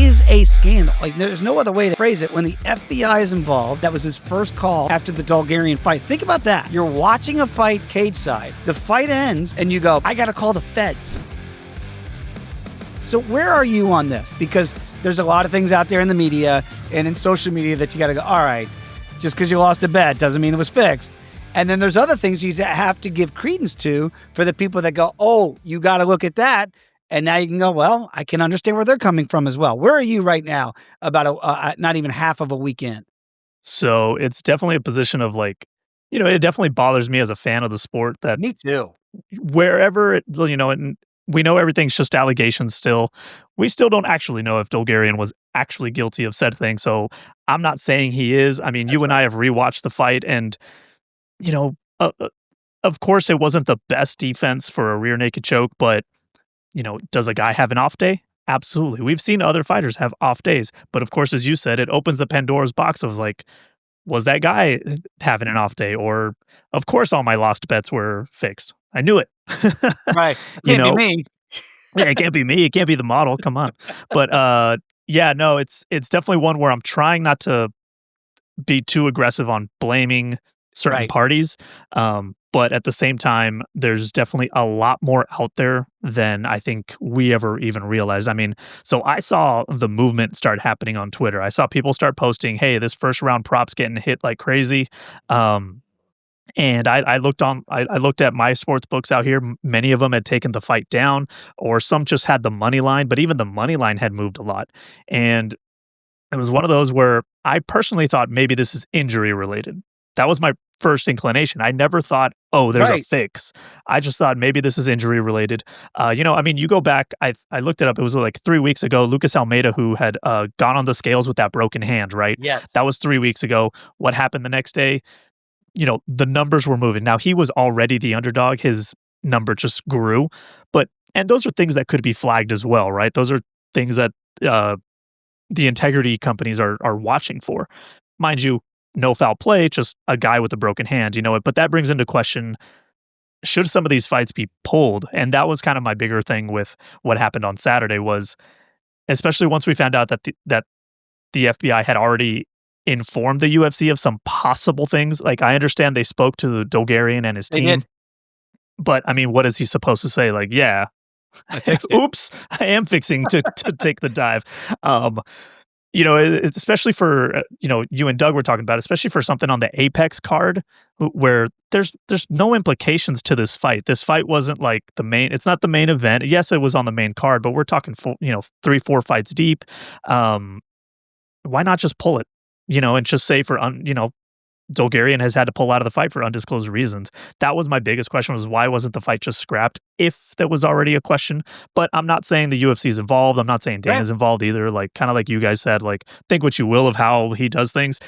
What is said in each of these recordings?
is a scandal. Like, there's no other way to phrase it. When the FBI is involved, that was his first call after the Dulgarian fight. Think about that. You're watching a fight cage side. The fight ends, and you go, I got to call the feds. So where are you on this? Because there's a lot of things out there in the media and in social media that you got to go, all right, just because you lost a bet doesn't mean it was fixed. And then there's other things you have to give credence to for the people that go, oh, you got to look at that. And now you can go, well, I can understand where they're coming from as well. Where are you right now about not even half of a weekend? So it's definitely a position of like, it definitely bothers me as a fan of the sport that Me too. wherever and we know everything's just allegations still. We still don't actually know if Dulgarian was actually guilty of said thing. So I'm not saying he is. I mean, and I have rewatched the fight and, of course it wasn't the best defense for a rear naked choke, but, does a guy have an off day? Absolutely. We've seen other fighters have off days. But of course, as you said, it opens the Pandora's box of like, was that guy having an off day? Or, of course, all my lost bets were fixed. I knew it. Right. Can't be me. Yeah, it can't be me. It can't be the model. Come on. But it's definitely one where I'm trying not to be too aggressive on blaming certain parties. But at the same time, there's definitely a lot more out there than I think we ever even realized. I mean, so I saw the movement start happening on Twitter. I saw people start posting, hey, this first round prop's getting hit like crazy. And I looked at my sports books out here. Many of them had taken the fight down, or some just had the money line, but even the money line had moved a lot. And it was one of those where I personally thought maybe this is injury related. That was my first inclination. I never thought, oh, there's a fix. I just thought maybe this is injury related. You go back, I looked it up. It was like 3 weeks ago, Lucas Almeida, who had gone on the scales with that broken hand, right? Yes. That was 3 weeks ago. What happened the next day? The numbers were moving. Now, he was already the underdog. His number just grew. And those are things that could be flagged as well, right? Those are things that the integrity companies are watching for. Mind you, no foul play, just a guy with a broken hand, but that brings into question, should some of these fights be pulled? And that was kind of my bigger thing with what happened on Saturday was, especially once we found out that the FBI had already informed the UFC of some possible things. Like, I understand they spoke to the Dulgarian and his team, but I mean, what is he supposed to say? Like, yeah, oops, I am fixing to take the dive. Especially for, you and Doug were talking about, especially for something on the Apex card where there's no implications to this fight. This fight wasn't like it's not the main event. Yes, it was on the main card, but we're talking 3-4 fights deep. Why not just pull it, and just say Dulgarian has had to pull out of the fight for undisclosed reasons. That was my biggest question, was why wasn't the fight just scrapped if that was already a question? But I'm not saying the UFC is involved. I'm not saying Dana's involved either. Like, kind of like you guys said, like, think what you will of how he does things.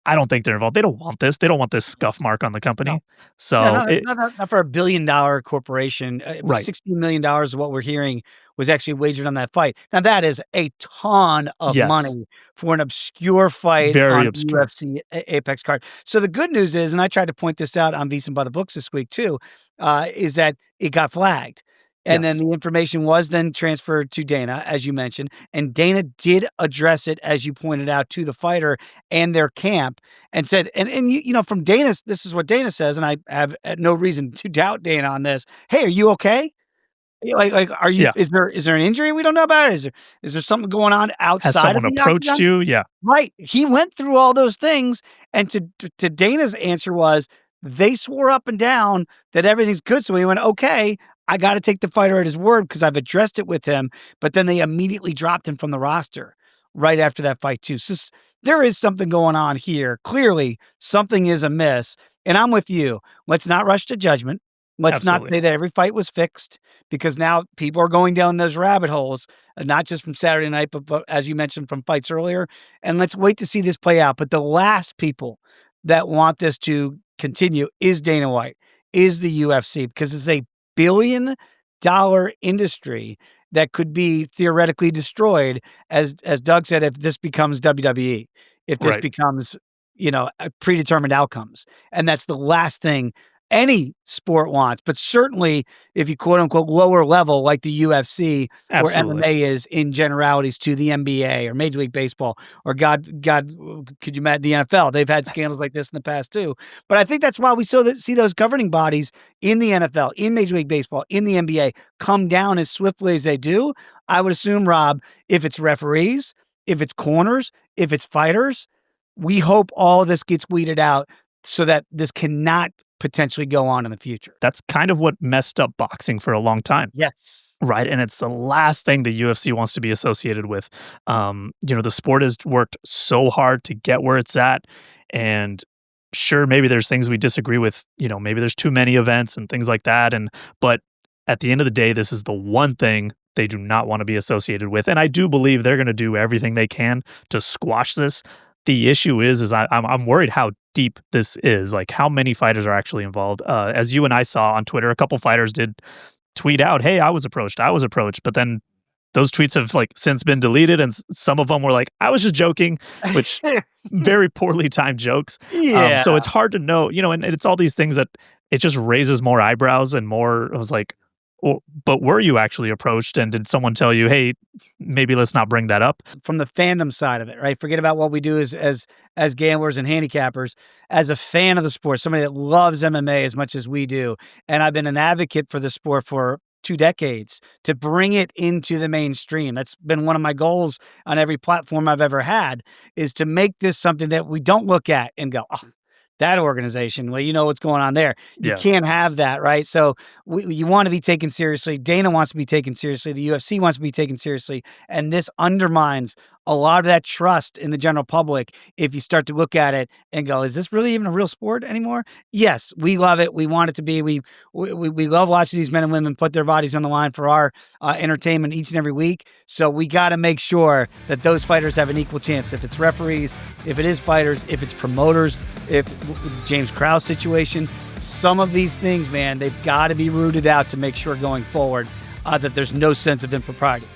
I don't think they're involved. They don't want this. They don't want this scuff mark on the company. No. So not for $1 billion corporation. $16 million is what we're hearing was actually wagered on that fight. Now that is a ton of money for an obscure fight on UFC Apex card. So the good news is, and I tried to point this out on VSiN by the books this week too, is that it got flagged. And then the information was then transferred to Dana, as you mentioned, and Dana did address it, as you pointed out, to the fighter and their camp, and said, and from Dana's, this is what Dana says, and I have no reason to doubt Dana on this. Hey, are you okay? Like, are you? Yeah. Is there an injury we don't know about? Is there something going on outside? Has someone approached you? Yeah, right. He went through all those things, and to Dana's answer was, they swore up and down that everything's good, so he went, okay, I got to take the fighter at his word because I've addressed it with him, but then they immediately dropped him from the roster right after that fight too. So there is something going on here. Clearly, something is amiss, and I'm with you. Let's not rush to judgment. Let's not say that every fight was fixed, because now people are going down those rabbit holes, not just from Saturday night, but as you mentioned, from fights earlier. And let's wait to see this play out. But the last people that want this to continue is Dana White, is the UFC, because it's a billion-dollar industry that could be theoretically destroyed, as Doug said, if this becomes WWE, if this becomes, predetermined outcomes. And that's the last thing any sport wants, but certainly if you quote unquote lower level like the UFC or Absolutely. MMA is in generalities to the NBA or Major League Baseball or God, could you imagine the NFL? They've had scandals like this in the past too. But I think that's why we see those governing bodies in the NFL, in Major League Baseball, in the NBA come down as swiftly as they do. I would assume, Rob, if it's referees, if it's corners, if it's fighters, we hope all this gets weeded out so that this cannot potentially go on in the future. That's kind of what messed up boxing for a long time. Yes. Right. And it's the last thing the UFC wants to be associated with. The sport has worked so hard to get where it's at. And sure, maybe there's things we disagree with, maybe there's too many events and things like that. But at the end of the day, this is the one thing they do not want to be associated with. And I do believe they're going to do everything they can to squash this. The issue is I'm worried how deep this is, like how many fighters are actually involved. As you and I saw on Twitter, a couple fighters did tweet out, "Hey, I was approached," but then those tweets have like since been deleted, and some of them were like, "I was just joking," which very poorly timed jokes. Yeah. So it's hard to know, and it's all these things that it just raises more eyebrows and more. I was like, well, but were you actually approached, and did someone tell you, "Hey, maybe let's not bring that up"? From the fandom side of it, right? Forget about what we do as gamblers and handicappers. As a fan of the sport, somebody that loves MMA as much as we do, and I've been an advocate for the sport for 2 decades to bring it into the mainstream. That's been one of my goals on every platform I've ever had, is to make this something that we don't look at and go, "Oh, that organization, well, you know what's going on there." You Yeah. can't have that, right? So you want to be taken seriously. Dana wants to be taken seriously. The UFC wants to be taken seriously. And this undermines a lot of that trust in the general public if you start to look at it and go, is this really even a real sport anymore? Yes, we love it. We want it to be. We love watching these men and women put their bodies on the line for our entertainment each and every week. So we got to make sure that those fighters have an equal chance. If it's referees, if it is fighters, if it's promoters, if it's James Kraus situation, some of these things, man, they've got to be rooted out to make sure going forward that there's no sense of impropriety.